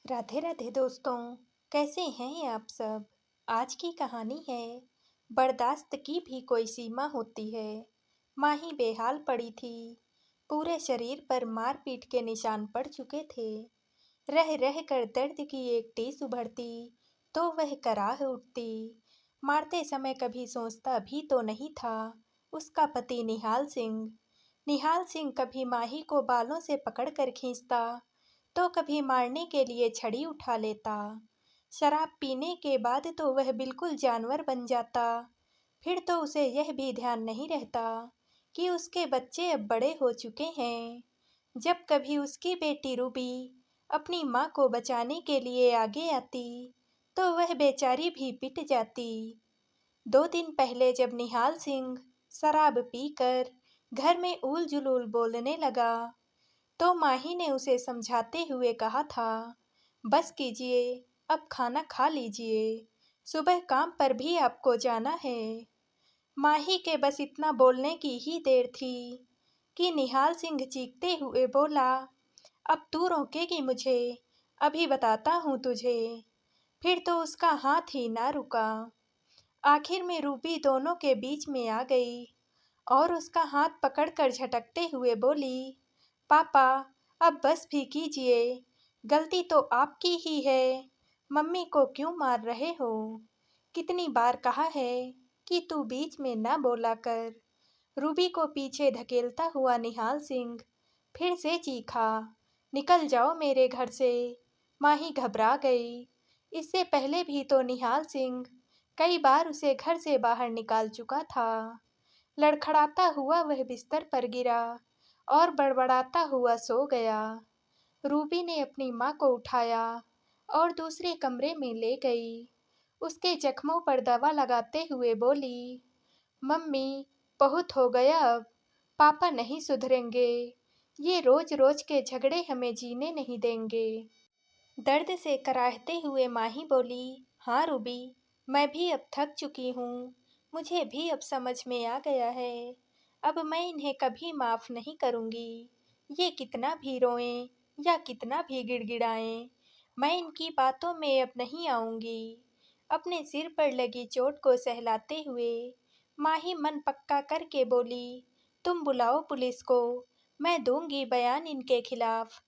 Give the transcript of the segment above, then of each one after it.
राधे राधे दोस्तों। कैसे हैं आप सब। आज की कहानी है बर्दाश्त की भी कोई सीमा होती है। माही बेहाल पड़ी थी। पूरे शरीर पर मारपीट के निशान पड़ चुके थे। रह रह कर दर्द की एक टीस उभरती तो वह कराह उठती। मारते समय कभी सोचता भी तो नहीं था उसका पति निहाल सिंह कभी माही को बालों से पकड़कर खींचता तो कभी मारने के लिए छड़ी उठा लेता। शराब पीने के बाद तो वह बिल्कुल जानवर बन जाता। फिर तो उसे यह भी ध्यान नहीं रहता कि उसके बच्चे अब बड़े हो चुके हैं। जब कभी उसकी बेटी रूबी अपनी माँ को बचाने के लिए आगे आती तो वह बेचारी भी पिट जाती। 2 दिन पहले जब निहाल सिंह शराब पीकर घर में ऊल जुलूल बोलने लगा तो माही ने उसे समझाते हुए कहा था, बस कीजिए, अब खाना खा लीजिए, सुबह काम पर भी आपको जाना है। माही के बस इतना बोलने की ही देर थी कि निहाल सिंह चीखते हुए बोला, अब तू रोकेगी मुझे, अभी बताता हूँ तुझे। फिर तो उसका हाथ ही ना रुका। आखिर में रूबी दोनों के बीच में आ गई और उसका हाथ पकड़कर झटकते हुए बोली, पापा, अब बस भी कीजिए, गलती तो आपकी ही है, मम्मी को क्यों मार रहे हो? कितनी बार कहा है कि तू बीच में ना बोला कर। रूबी को पीछे धकेलता हुआ निहाल सिंह फिर से चीखा, निकल जाओ मेरे घर से। माही घबरा गई। इससे पहले भी तो निहाल सिंह कई बार उसे घर से बाहर निकाल चुका था। लड़खड़ाता हुआ वह बिस्तर पर गिरा और बड़बड़ाता हुआ सो गया। रूबी ने अपनी माँ को उठाया और दूसरे कमरे में ले गई। उसके जख्मों पर दवा लगाते हुए बोली, मम्मी, बहुत हो गया अब, पापा नहीं सुधरेंगे, ये रोज रोज के झगड़े हमें जीने नहीं देंगे। दर्द से कराहते हुए माही बोली, हाँ रूबी, मैं भी अब थक चुकी हूँ, मुझे भी अब समझ में आ गया है, अब मैं इन्हें कभी माफ़ नहीं करूँगी। ये कितना भी रोएं या कितना भी गिड़गिड़ाएं, मैं इनकी बातों में अब नहीं आऊँगी। अपने सिर पर लगी चोट को सहलाते हुए माही मन पक्का करके बोली, तुम बुलाओ पुलिस को, मैं दूंगी बयान इनके खिलाफ।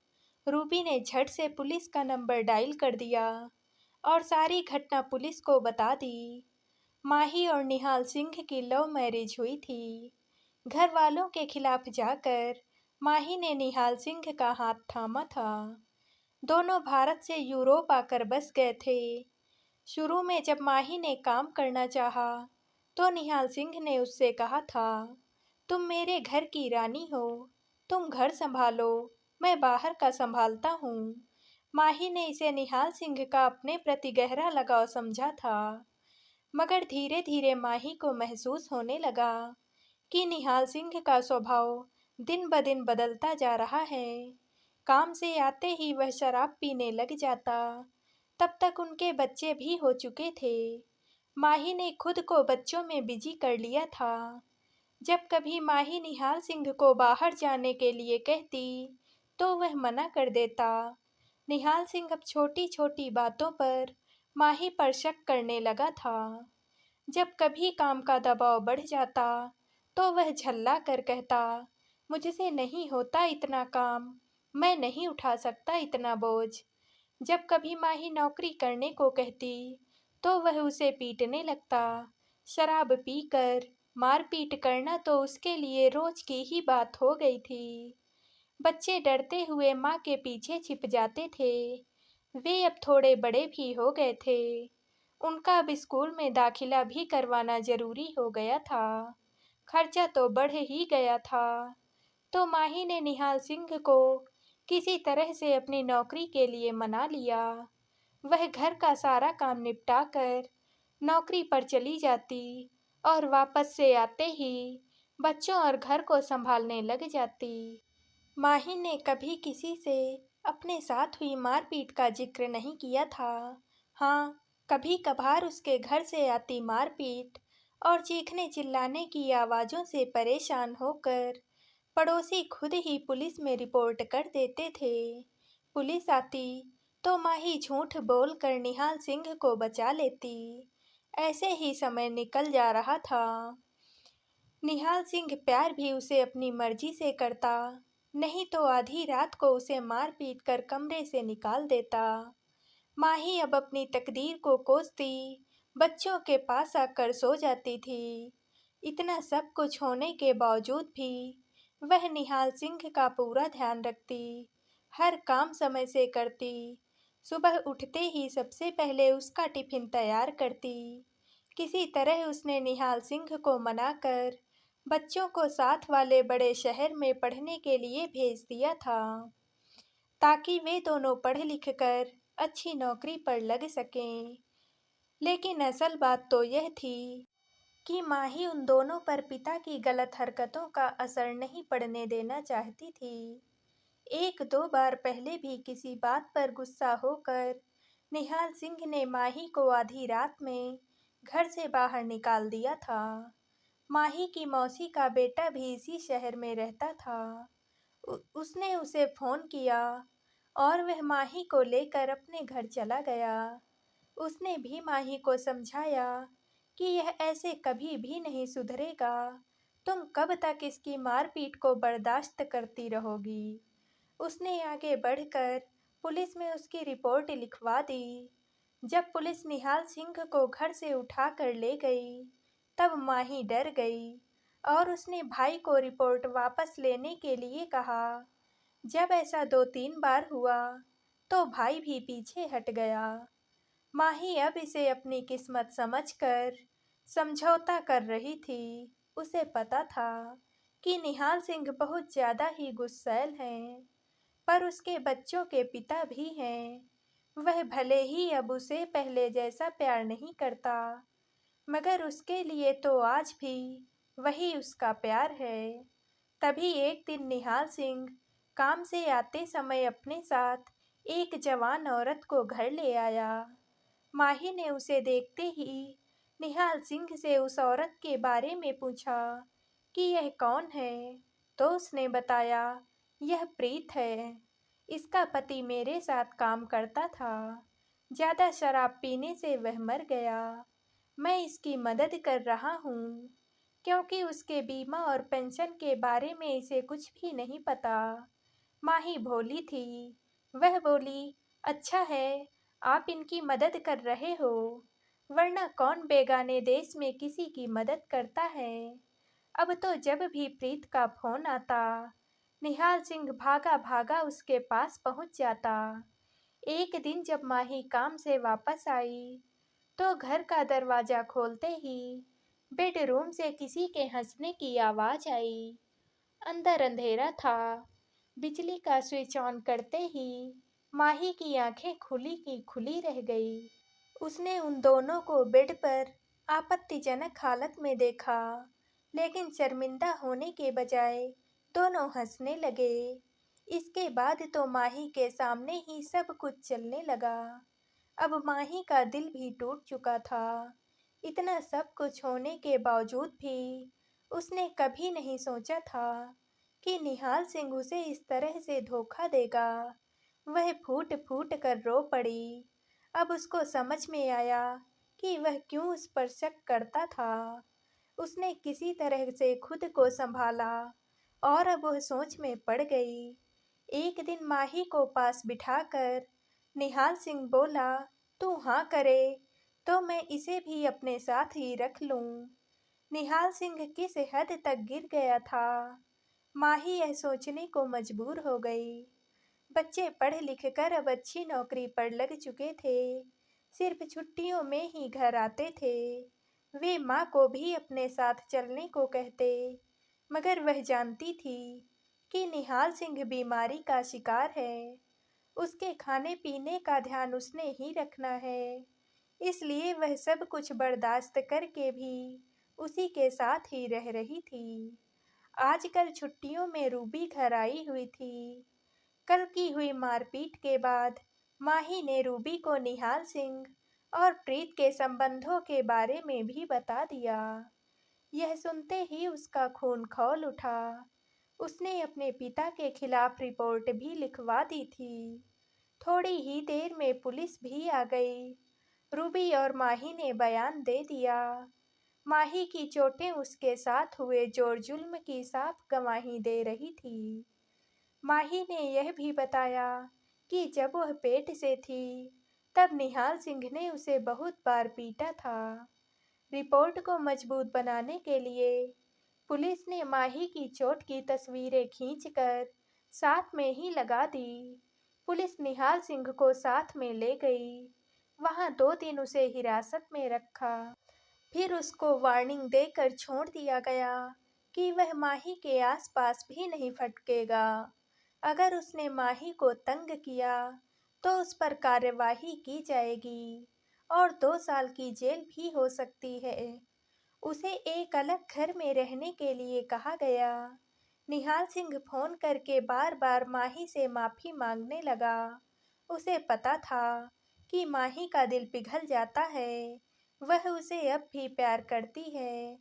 रूबी ने झट से पुलिस का नंबर डायल कर दिया और सारी घटना पुलिस को बता दी। माही और निहाल सिंह की लव मैरिज हुई थी। घर वालों के खिलाफ जाकर माही ने निहाल सिंह का हाथ थामा था। दोनों भारत से यूरोप आकर बस गए थे। शुरू में जब माही ने काम करना चाहा तो निहाल सिंह ने उससे कहा था, तुम मेरे घर की रानी हो, तुम घर संभालो, मैं बाहर का संभालता हूँ। माही ने इसे निहाल सिंह का अपने प्रति गहरा लगाव समझा था। मगर धीरे धीरे माही को महसूस होने लगा कि निहाल सिंह का स्वभाव दिन ब दिन बदलता जा रहा है। काम से आते ही वह शराब पीने लग जाता। तब तक उनके बच्चे भी हो चुके थे। माही ने खुद को बच्चों में बिजी कर लिया था। जब कभी माही निहाल सिंह को बाहर जाने के लिए कहती तो वह मना कर देता। निहाल सिंह अब छोटी छोटी बातों पर माही पर शक करने लगा था। जब कभी काम का दबाव बढ़ जाता तो वह झल्ला कर कहता, मुझसे नहीं होता इतना काम, मैं नहीं उठा सकता इतना बोझ। जब कभी माही नौकरी करने को कहती तो वह उसे पीटने लगता। शराब पीकर मारपीट करना तो उसके लिए रोज की ही बात हो गई थी। बच्चे डरते हुए माँ के पीछे छिप जाते थे। वे अब थोड़े बड़े भी हो गए थे। उनका अब स्कूल में दाखिला भी करवाना जरूरी हो गया था। खर्चा तो बढ़ ही गया था। तो माही ने निहाल सिंह को किसी तरह से अपनी नौकरी के लिए मना लिया। वह घर का सारा काम निपटा कर नौकरी पर चली जाती और वापस से आते ही बच्चों और घर को संभालने लग जाती। माही ने कभी किसी से अपने साथ हुई मारपीट का जिक्र नहीं किया था। हाँ, कभी कभार उसके घर से आती मारपीट और चीखने चिल्लाने की आवाज़ों से परेशान होकर पड़ोसी खुद ही पुलिस में रिपोर्ट कर देते थे। पुलिस आती तो माही झूठ बोलकर निहाल सिंह को बचा लेती। ऐसे ही समय निकल जा रहा था। निहाल सिंह प्यार भी उसे अपनी मर्जी से करता, नहीं तो आधी रात को उसे मार पीट कर कमरे से निकाल देता। माही अब अपनी तकदीर को कोसती बच्चों के पास आकर सो जाती थी। इतना सब कुछ होने के बावजूद भी वह निहाल सिंह का पूरा ध्यान रखती, हर काम समय से करती। सुबह उठते ही सबसे पहले उसका टिफिन तैयार करती। किसी तरह उसने निहाल सिंह को मनाकर बच्चों को साथ वाले बड़े शहर में पढ़ने के लिए भेज दिया था, ताकि वे दोनों पढ़ लिख कर अच्छी नौकरी पर लग सकें। लेकिन असल बात तो यह थी कि माही उन दोनों पर पिता की गलत हरकतों का असर नहीं पड़ने देना चाहती थी। एक दो बार पहले भी किसी बात पर गुस्सा होकर निहाल सिंह ने माही को आधी रात में घर से बाहर निकाल दिया था। माही की मौसी का बेटा भी इसी शहर में रहता था। उसने उसे फ़ोन किया और वह माही को लेकर अपने घर चला गया। उसने भी माही को समझाया कि यह ऐसे कभी भी नहीं सुधरेगा। तुम कब तक इसकी मारपीट को बर्दाश्त करती रहोगी? उसने आगे बढ़कर पुलिस में उसकी रिपोर्ट लिखवा दी। जब पुलिस निहाल सिंह को घर से उठाकर ले गई, तब माही डर गई और उसने भाई को रिपोर्ट वापस लेने के लिए कहा। जब ऐसा 2-3 बार हुआ, तो भाई भी पीछे हट गया। माही अब इसे अपनी किस्मत समझकर समझौता कर रही थी। उसे पता था कि निहाल सिंह बहुत ज़्यादा ही गुस्सैल हैं, पर उसके बच्चों के पिता भी हैं। वह भले ही अब उसे पहले जैसा प्यार नहीं करता, मगर उसके लिए तो आज भी वही उसका प्यार है। तभी एक दिन निहाल सिंह काम से आते समय अपने साथ एक जवान औरत को घर ले आया। माही ने उसे देखते ही निहाल सिंह से उस औरत के बारे में पूछा कि यह कौन है, तो उसने बताया, यह प्रीत है। इसका पति मेरे साथ काम करता था। ज़्यादा शराब पीने से वह मर गया। मैं इसकी मदद कर रहा हूँ, क्योंकि उसके बीमा और पेंशन के बारे में इसे कुछ भी नहीं पता। माही भोली थी। वह बोली, अच्छा है, आप इनकी मदद कर रहे हो, वरना कौन बेगाने देश में किसी की मदद करता है। अब तो जब भी प्रीत का फोन आता, निहाल सिंह भागा भागा उसके पास पहुंच जाता। एक दिन जब माही काम से वापस आई, तो घर का दरवाजा खोलते ही बेडरूम से किसी के हंसने की आवाज़ आई। अंदर अंधेरा था। बिजली का स्विच ऑन करते ही माही की आंखें खुली की खुली रह गई। उसने उन दोनों को बेड पर आपत्तिजनक हालत में देखा, लेकिन शर्मिंदा होने के बजाय दोनों हंसने लगे। इसके बाद तो माही के सामने ही सब कुछ चलने लगा। अब माही का दिल भी टूट चुका था। इतना सब कुछ होने के बावजूद भी उसने कभी नहीं सोचा था कि निहाल सिंह उसे इस तरह से धोखा देगा। वह फूट फूट कर रो पड़ी। अब उसको समझ में आया कि वह क्यों उस पर शक करता था। उसने किसी तरह से खुद को संभाला और अब वह सोच में पड़ गई। एक दिन माही को पास बिठाकर निहाल सिंह बोला, तू हाँ करे तो मैं इसे भी अपने साथ ही रख लूं। निहाल सिंह किस हद तक गिर गया था, माही यह सोचने को मजबूर हो गई। बच्चे पढ़ लिख कर अब अच्छी नौकरी पर लग चुके थे, सिर्फ छुट्टियों में ही घर आते थे। वे माँ को भी अपने साथ चलने को कहते, मगर वह जानती थी कि निहाल सिंह बीमारी का शिकार है। उसके खाने पीने का ध्यान उसने ही रखना है, इसलिए वह सब कुछ बर्दाश्त करके भी उसी के साथ ही रह रही थी। आजकल छुट्टियों में रूबी घर आई हुई थी। कल की हुई मारपीट के बाद माही ने रूबी को निहाल सिंह और प्रीत के संबंधों के बारे में भी बता दिया। यह सुनते ही उसका खून खौल उठा। उसने अपने पिता के खिलाफ रिपोर्ट भी लिखवा दी थी। थोड़ी ही देर में पुलिस भी आ गई। रूबी और माही ने बयान दे दिया। माही की चोटें उसके साथ हुए जोर जुल्म की साफ गवाही दे रही थी। माही ने यह भी बताया कि जब वह पेट से थी तब निहाल सिंह ने उसे बहुत बार पीटा था। रिपोर्ट को मजबूत बनाने के लिए पुलिस ने माही की चोट की तस्वीरें खींचकर साथ में ही लगा दी। पुलिस निहाल सिंह को साथ में ले गई। वहां 2 दिन उसे हिरासत में रखा। फिर उसको वार्निंग देकर छोड़ दिया गया कि वह माही के आसपास भी नहीं फटकेगा। अगर उसने माही को तंग किया तो उस पर कार्यवाही की जाएगी और 2 साल की जेल भी हो सकती है। उसे एक अलग घर में रहने के लिए कहा गया। निहाल सिंह फोन करके बार बार माही से माफी मांगने लगा। उसे पता था कि माही का दिल पिघल जाता है। वह उसे अब भी प्यार करती है।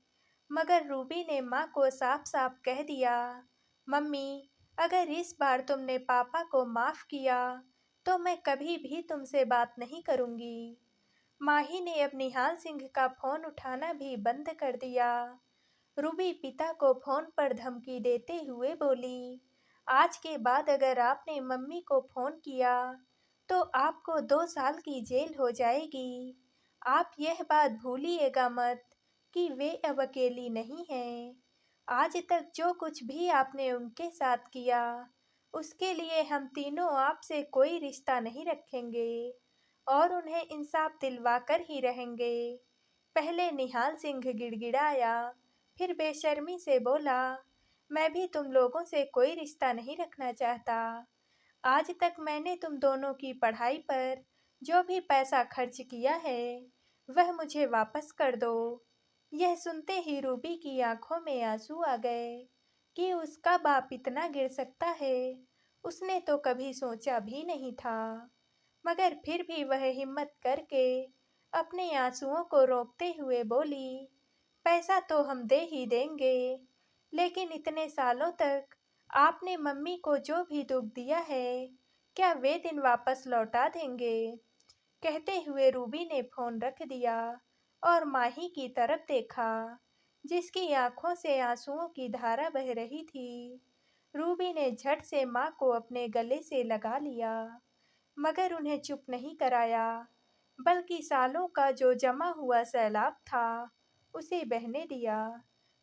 मगर रूबी ने माँ को साफ साफ कह दिया, मम्मी, अगर इस बार तुमने पापा को माफ किया तो मैं कभी भी तुमसे बात नहीं करूंगी। माही ने अब निहाल सिंह का फोन उठाना भी बंद कर दिया। रूबी पिता को फोन पर धमकी देते हुए बोली, आज के बाद अगर आपने मम्मी को फोन किया तो आपको 2 साल की जेल हो जाएगी। आप यह बात भूलिएगा मत कि वे अब अकेली नहीं हैं। आज तक जो कुछ भी आपने उनके साथ किया उसके लिए हम तीनों आपसे कोई रिश्ता नहीं रखेंगे और उन्हें इंसाफ दिलवाकर ही रहेंगे। पहले निहाल सिंह गिड़गिड़ाया, फिर बेशर्मी से बोला, मैं भी तुम लोगों से कोई रिश्ता नहीं रखना चाहता। आज तक मैंने तुम दोनों की पढ़ाई पर जो भी पैसा खर्च किया है वह मुझे वापस कर दो। यह सुनते ही रूबी की आंखों में आंसू आ गए कि उसका बाप इतना गिर सकता है। उसने तो कभी सोचा भी नहीं था। मगर फिर भी वह हिम्मत करके अपने आंसुओं को रोकते हुए बोली, पैसा तो हम दे ही देंगे, लेकिन इतने सालों तक आपने मम्मी को जो भी दुख दिया है क्या वे दिन वापस लौटा देंगे? कहते हुए रूबी ने फोन रख दिया और माही की तरफ देखा जिसकी आंखों से आंसुओं की धारा बह रही थी। रूबी ने झट से माँ को अपने गले से लगा लिया, मगर उन्हें चुप नहीं कराया, बल्कि सालों का जो जमा हुआ सैलाब था उसे बहने दिया।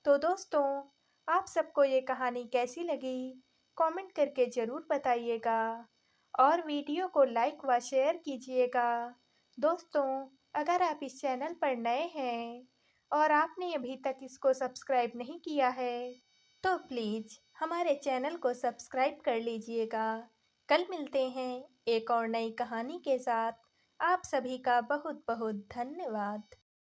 तो दोस्तों, आप सबको ये कहानी कैसी लगी? कमेंट करके ज़रूर बताइएगा और वीडियो को लाइक व शेयर कीजिएगा। दोस्तों, अगर आप इस चैनल पर नए हैं और आपने अभी तक इसको सब्सक्राइब नहीं किया है तो प्लीज़ हमारे चैनल को सब्सक्राइब कर लीजिएगा। कल मिलते हैं एक और नई कहानी के साथ। आप सभी का बहुत बहुत धन्यवाद।